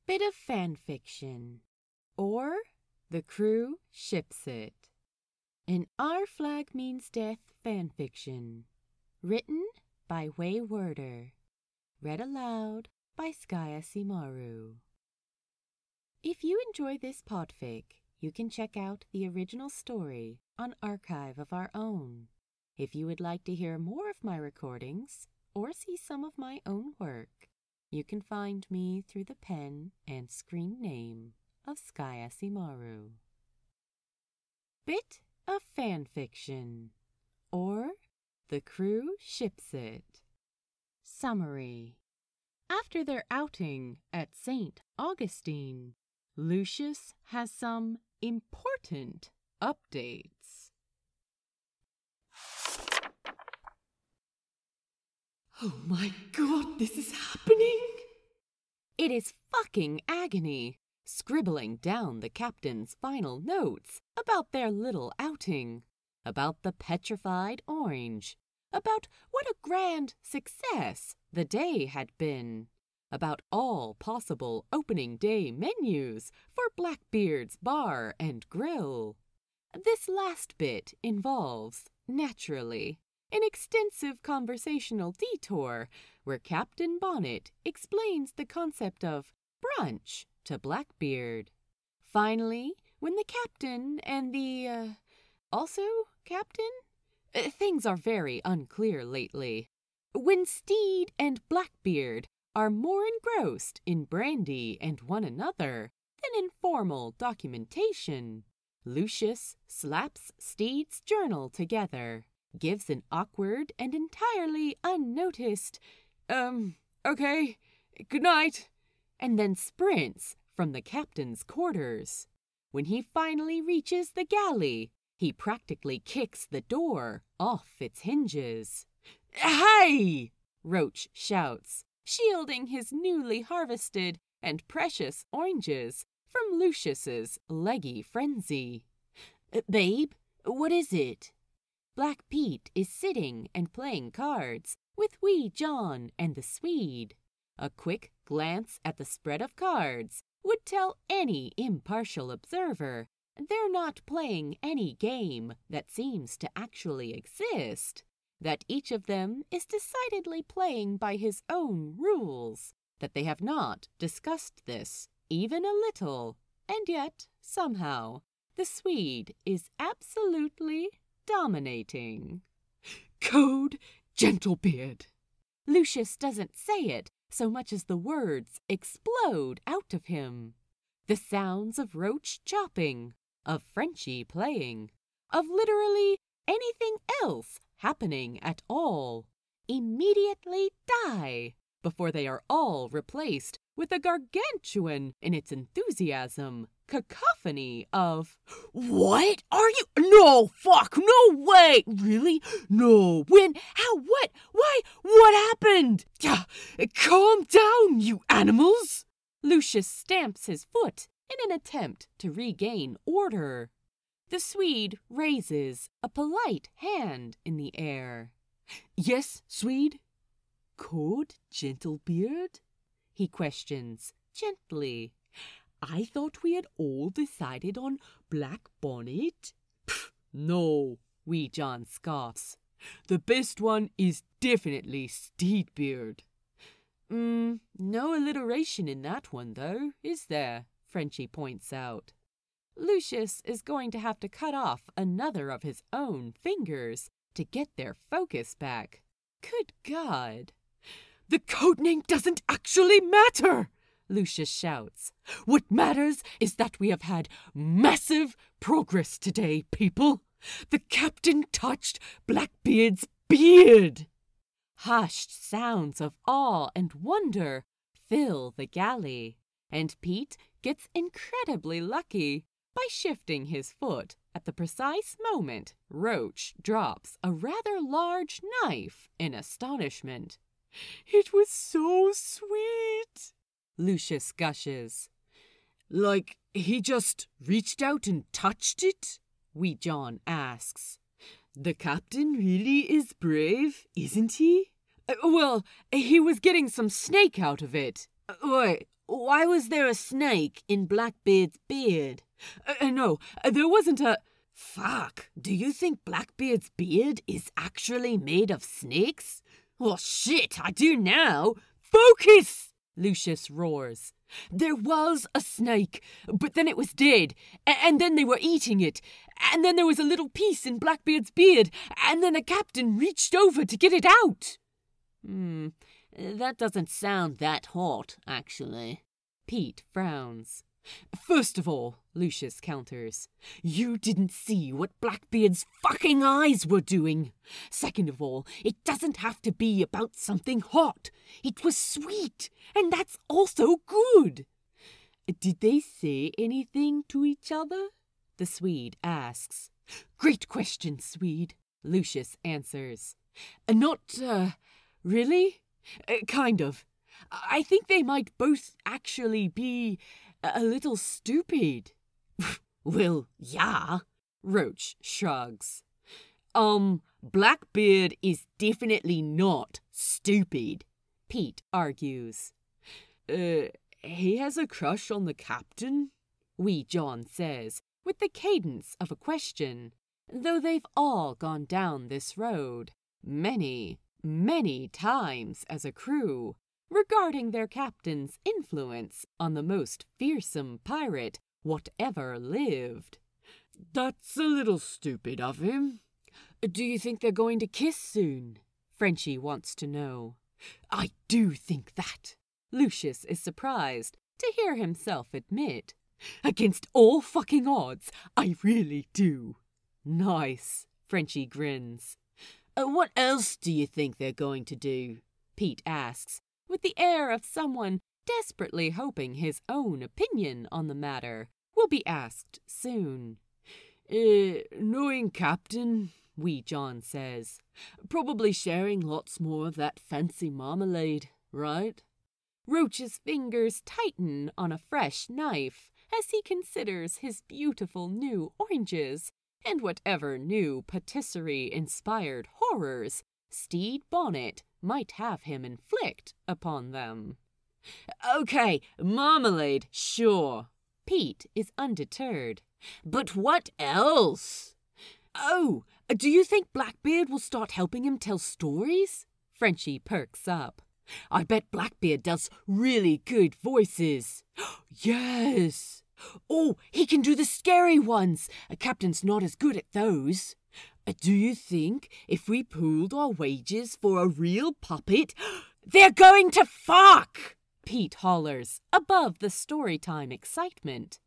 Bit O Fanfiction, or The Crew Ships It. An Our Flag Means Death fanfiction. Written by Waywarder. Read aloud by SkyAsimaru. If you enjoy this podfic, you can check out the original story on Archive of Our Own. If you would like to hear more of my recordings or see some of my own work, you can find me through the pen and screen name of SkyAsimaru. Bit O Fanfiction, or The Crew Ships It. Summary. After their outing at St. Augustine, Lucius has some important updates. Oh my god, this is happening! It is fucking agony, scribbling down the captain's final notes about their little outing, about the petrified orange, about what a grand success the day had been, about all possible opening day menus for Blackbeard's Bar and Grill. This last bit involves, naturally, an extensive conversational detour where Captain Bonnet explains the concept of brunch to Blackbeard. Finally, when the captain and the, also captain? Things are very unclear lately. When Stede and Blackbeard are more engrossed in brandy and one another than in formal documentation, Lucius slaps Stede's journal together, gives an awkward and entirely unnoticed, okay, good night, and then sprints from the captain's quarters. When he finally reaches the galley, he practically kicks the door off its hinges. "Hey!" Roach shouts, shielding his newly harvested and precious oranges from Lucius's leggy frenzy. "Babe, what is it?" Black Pete is sitting and playing cards with Wee John and the Swede. A quick glance at the spread of cards would tell any impartial observer they're not playing any game that seems to actually exist, that each of them is decidedly playing by his own rules, that they have not discussed this even a little, and yet, somehow, the Swede is absolutely dominating. Code Gentlebeard. Lucius doesn't say it so much as the words explode out of him. The sounds of Roach chopping, of Frenchie playing, of literally anything else happening at all, immediately die before they are all replaced with a gargantuan, in its enthusiasm, cacophony of "What? Are you? No, fuck, no way! Really? No, when? How? What? Why? What happened? Calm down, you animals!" Lucius stamps his foot in an attempt to regain order. The Swede raises a polite hand in the air. "Yes, Swede? Code Gentlebeard?" he questions gently. "I thought we had all decided on Black Bonnet." "Pfft, no," Wee John scoffs. "The best one is definitely Steedbeard." No alliteration in that one, though, is there?" Frenchie points out. Lucius is going to have to cut off another of his own fingers to get their focus back. Good God. "The codename doesn't actually matter!" Lucius shouts. "What matters is that we have had massive progress today, people. The captain touched Blackbeard's beard." Hushed sounds of awe and wonder fill the galley, and Pete gets incredibly lucky by shifting his foot at the precise moment Roach drops a rather large knife in astonishment. "It was so sweet," Lucius gushes. "Like he just reached out and touched it?" Wee John asks. "The captain really is brave, isn't he?" Well, he was getting some snake out of it," Wait, why was there a snake in Blackbeard's beard? No, there wasn't a... Fuck, do you think Blackbeard's beard is actually made of snakes? Well, shit, I do now. Focus! Lucius roars. There was a snake, but then it was dead, and then they were eating it, and then there was a little piece in Blackbeard's beard, and then a captain reached over to get it out. That doesn't sound that hot, actually. Pete frowns. First of all, Lucius counters, you didn't see what Blackbeard's fucking eyes were doing. Second of all, it doesn't have to be about something hot. It was sweet, and that's also good. Did they say anything to each other? The Swede asks. Great question, Swede, Lucius answers. Not, really? Kind of. I think they might both actually be a little stupid. Well, yeah, Roach shrugs. Blackbeard is definitely not stupid, Pete argues. He has a crush on the captain? Wee John says, with the cadence of a question, though they've all gone down this road many, many times as a crew, regarding their captain's influence on the most fearsome pirate whatever lived. That's a little stupid of him. Do you think they're going to kiss soon? Frenchie wants to know. I do think that. Lucius is surprised to hear himself admit. Against all fucking odds, I really do. Nice, Frenchie grins. What else do you think they're going to do? Pete asks, with the air of someone desperately hoping his own opinion on the matter will be asked soon. Knowing Captain, Wee John says, probably sharing lots more of that fancy marmalade, right? Roach's fingers tighten on a fresh knife as he considers his beautiful new oranges and whatever new patisserie-inspired horrors Stede Bonnet might have him inflict upon them. Okay, marmalade, sure. Pete is undeterred. But what else? Oh, do you think Blackbeard will start helping him tell stories? Frenchie perks up. I bet Blackbeard does really good voices. Yes. Oh, he can do the scary ones. A captain's not as good at those. Do you think if we pooled our wages for a real puppet, they're going to fuck? Pete hollers above the storytime excitement.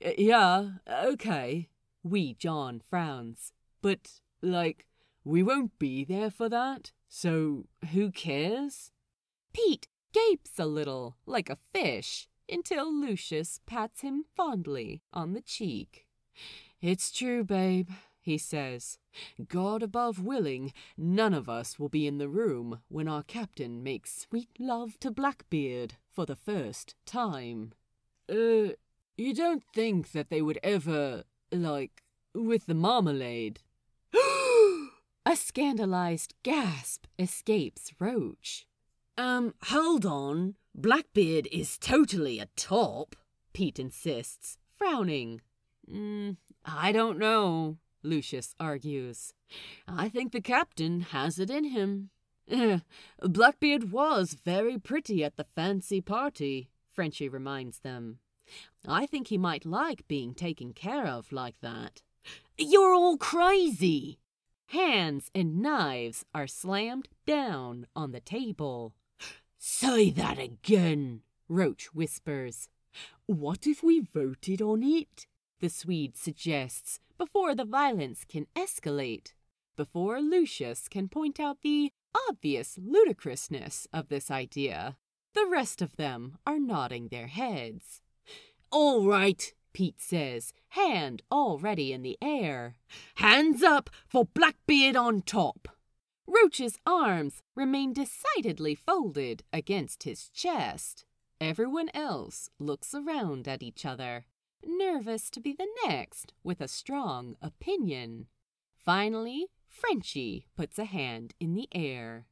Yeah, okay. Wee John frowns. But, we won't be there for that, so who cares? Pete gapes a little, like a fish, until Lucius pats him fondly on the cheek. It's true, babe, he says. God above willing, none of us will be in the room when our captain makes sweet love to Blackbeard for the first time. You don't think that they would ever, with the marmalade? A scandalized gasp escapes Roach. Hold on. Blackbeard is totally a top, Pete insists, frowning. I don't know, Lucius argues. I think the captain has it in him. Blackbeard was very pretty at the fancy party, Frenchie reminds them. I think he might like being taken care of like that. You're all crazy! Hands and knives are slammed down on the table. Say that again, Roach whispers. What if we voted on it? The Swede suggests, before the violence can escalate, before Lucius can point out the obvious ludicrousness of this idea. The rest of them are nodding their heads. All right, Pete says, hand already in the air. Hands up for Blackbeard on top. Roach's arms remain decidedly folded against his chest. Everyone else looks around at each other, nervous to be the next with a strong opinion. Finally, Frenchie puts a hand in the air.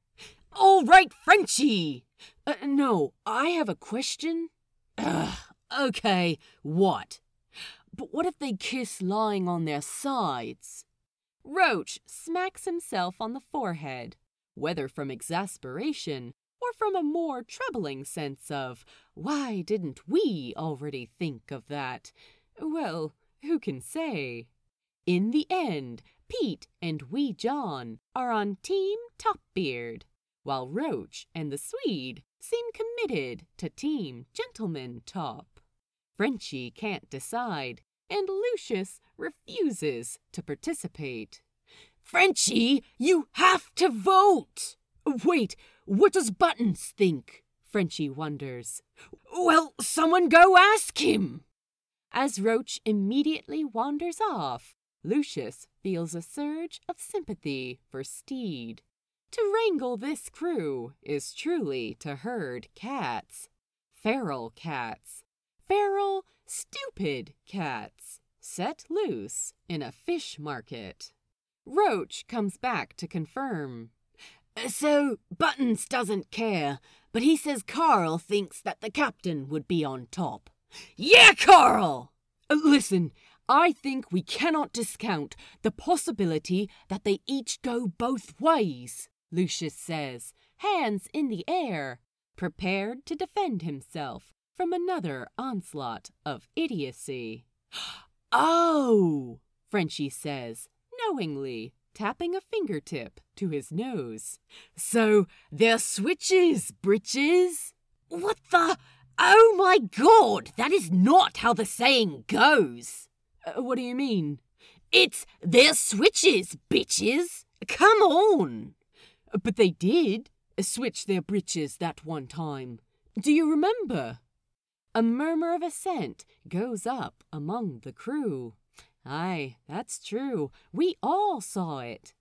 All right, Frenchie! No, I have a question. Okay, what? But what if they kiss lying on their sides? Roach smacks himself on the forehead, whether from exasperation or from a more troubling sense of, why didn't we already think of that? Well, who can say? In the end, Pete and Wee John are on Team Topbeard, while Roach and the Swede seem committed to Team Gentleman Top. Frenchie can't decide, and Lucius refuses to participate. Frenchie, you have to vote! Wait, what does Buttons think? Frenchie wonders. Well, someone go ask him! As Roach immediately wanders off, Lucius feels a surge of sympathy for Stede. To wrangle this crew is truly to herd cats. Feral cats. Feral, stupid cats, set loose in a fish market. Roach comes back to confirm. So, Buttons doesn't care, but he says Carl thinks that the captain would be on top. Yeah, Carl! Listen, I think we cannot discount the possibility that they each go both ways, Lucius says, hands in the air, prepared to defend himself from another onslaught of idiocy. Oh, Frenchie says, knowingly, tapping a fingertip to his nose. So they're switches, britches? What the? Oh my God, that is not how the saying goes. What do you mean? It's they're switches, bitches. Come on. But they did switch their britches that one time. Do you remember? A murmur of assent goes up among the crew. Aye, that's true. We all saw it.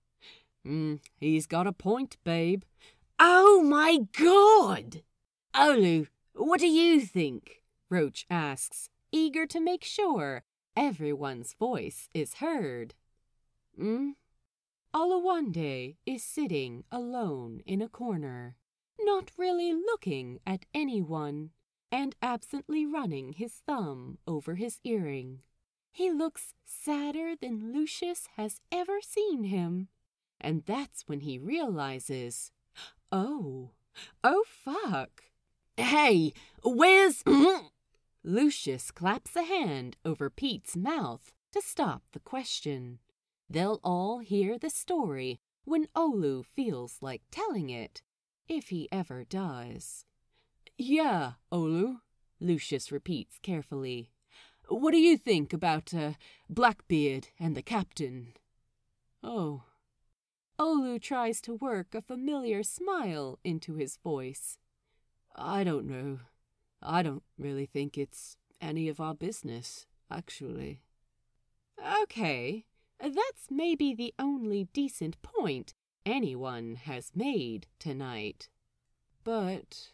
He's got a point, babe. Oh my God! Olu, what do you think? Roach asks, eager to make sure everyone's voice is heard. Olawande is sitting alone in a corner, not really looking at anyone, and absently running his thumb over his earring. He looks sadder than Lucius has ever seen him, and that's when he realizes, oh fuck. Hey, where's... Lucius claps a hand over Pete's mouth to stop the question. They'll all hear the story when Olu feels like telling it, if he ever does. Yeah, Olu, Lucius repeats carefully. What do you think about Blackbeard and the captain? Oh. Olu tries to work a familiar smile into his voice. I don't know. I don't really think it's any of our business, actually. Okay, that's maybe the only decent point anyone has made tonight. But,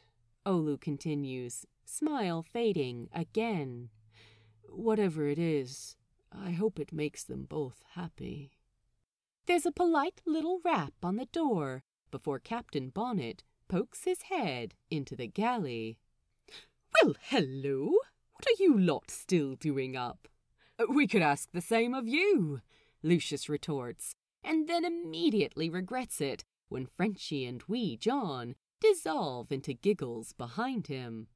Olu continues, smile fading again. Whatever it is, I hope it makes them both happy. There's a polite little rap on the door before Captain Bonnet pokes his head into the galley. Well, hello! What are you lot still doing up? We could ask the same of you, Lucius retorts, and then immediately regrets it when Frenchie and Wee John dissolve into giggles behind him.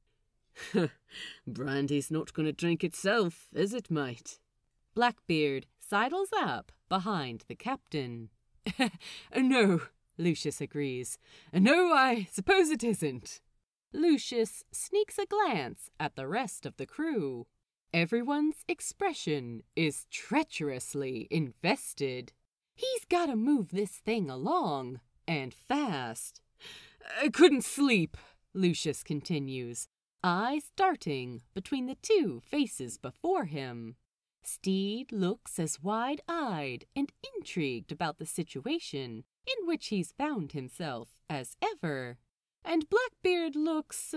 Brandy's not going to drink itself, is it, mate? Blackbeard sidles up behind the captain. No, Lucius agrees. No, I suppose it isn't. Lucius sneaks a glance at the rest of the crew. Everyone's expression is treacherously invested. He's got to move this thing along, and fast. I couldn't sleep, Lucius continues, eyes darting between the two faces before him. Stede looks as wide-eyed and intrigued about the situation in which he's found himself as ever. And Blackbeard looks,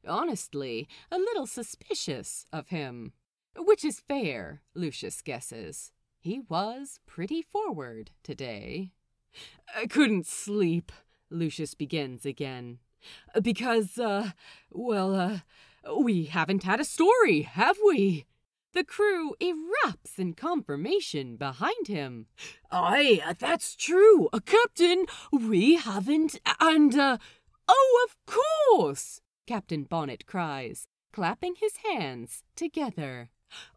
honestly, a little suspicious of him. Which is fair, Lucius guesses. He was pretty forward today. I couldn't sleep, Lucius begins again. Because, we haven't had a story, have we? The crew erupts in confirmation behind him. Aye, that's true, Captain, we haven't, and, oh, of course, Captain Bonnet cries, clapping his hands together.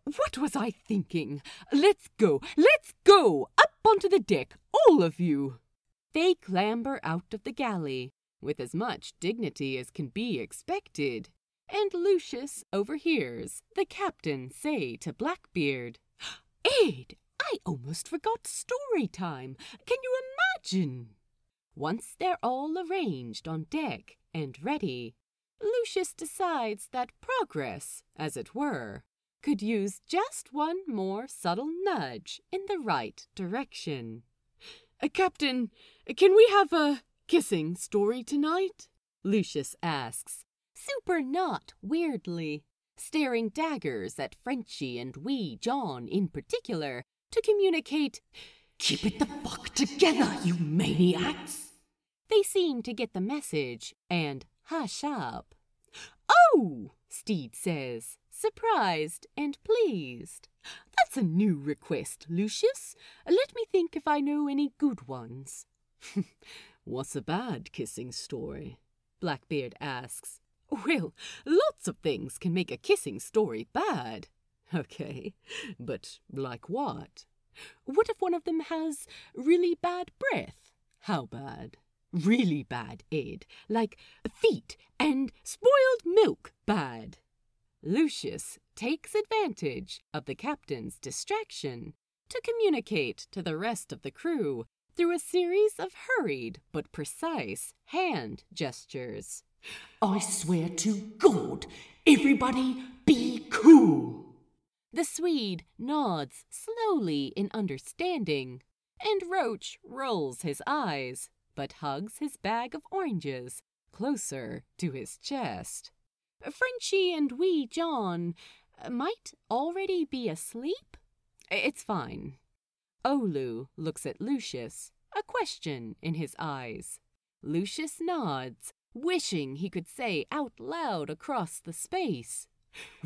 What was I thinking? Let's go, up onto the deck, all of you. They clamber out of the galley, with as much dignity as can be expected, and Lucius overhears the captain say to Blackbeard, Ed, I almost forgot story time. Can you imagine? Once they're all arranged on deck and ready, Lucius decides that progress, as it were, could use just one more subtle nudge in the right direction. Captain, can we have a kissing story tonight? Lucius asks, super not weirdly, staring daggers at Frenchie and wee John in particular to communicate, Keep it the fuck together, you maniacs! They seem to get the message and hush up. Oh, Stede says, surprised and pleased. That's a new request, Lucius. Let me think if I know any good ones. What's a bad kissing story? Blackbeard asks. Well, lots of things can make a kissing story bad. Okay, but like what? What if one of them has really bad breath? How bad? Really bad, Ed. Like feet and spoiled milk bad. Lucius takes advantage of the captain's distraction to communicate to the rest of the crew through a series of hurried but precise hand gestures. I swear to God, everybody be cool. The Swede nods slowly in understanding, and Roach rolls his eyes, but hugs his bag of oranges closer to his chest. Frenchie and wee John might already be asleep? It's fine. Olu looks at Lucius, a question in his eyes. Lucius nods, wishing he could say out loud across the space,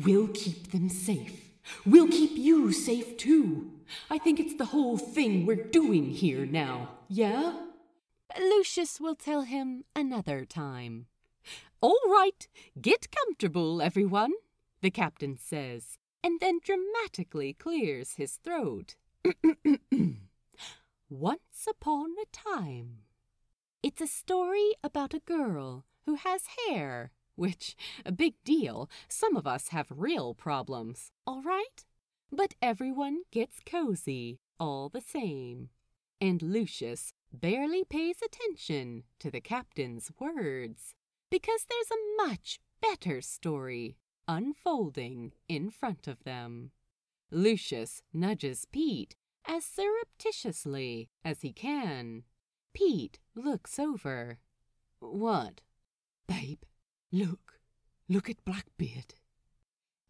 We'll keep them safe. We'll keep you safe too. I think it's the whole thing we're doing here now, yeah? Lucius will tell him another time. All right, get comfortable, everyone, the captain says, and then dramatically clears his throat. Once upon a time. It's a story about a girl who has hair, which, a big deal, some of us have real problems, all right? But everyone gets cozy all the same. And Lucius barely pays attention to the captain's words, because there's a much better story unfolding in front of them. Lucius nudges Pete as surreptitiously as he can. Pete looks over. What? Babe, look at Blackbeard.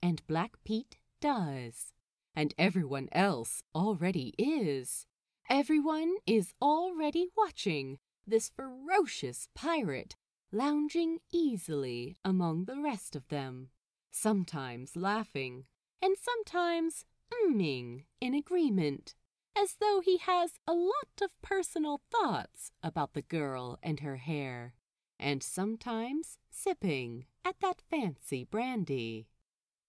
And Black Pete does. And everyone else already is. Everyone is already watching this ferocious pirate lounging easily among the rest of them, sometimes laughing, and sometimes umming in agreement, as though he has a lot of personal thoughts about the girl and her hair, and sometimes sipping at that fancy brandy.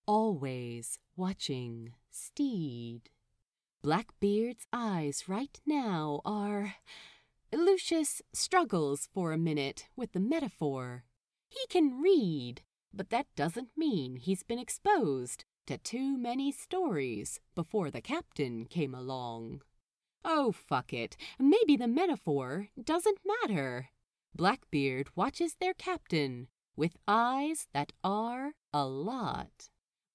Always watching Stede. Blackbeard's eyes right now are... Lucius struggles for a minute with the metaphor. He can read, but that doesn't mean he's been exposed to too many stories before the captain came along. Oh, fuck it. Maybe the metaphor doesn't matter. Blackbeard watches their captain with eyes that are a lot.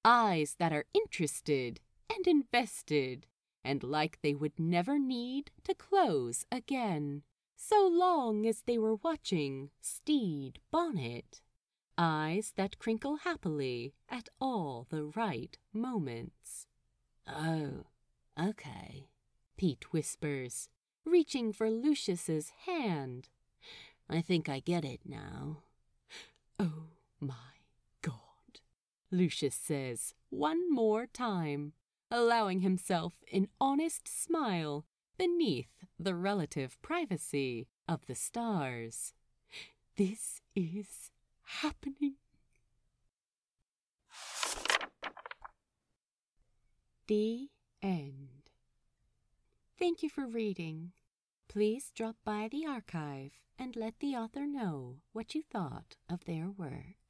Eyes that are interested and invested, and like they would never need to close again, so long as they were watching Stede Bonnet. Eyes that crinkle happily at all the right moments. Oh, okay, Pete whispers, reaching for Lucius's hand. I think I get it now. Oh my God, Lucius says one more time, allowing himself an honest smile beneath the relative privacy of the stars. This is happening. The end. Thank you for reading. Please drop by the archive and let the author know what you thought of their work.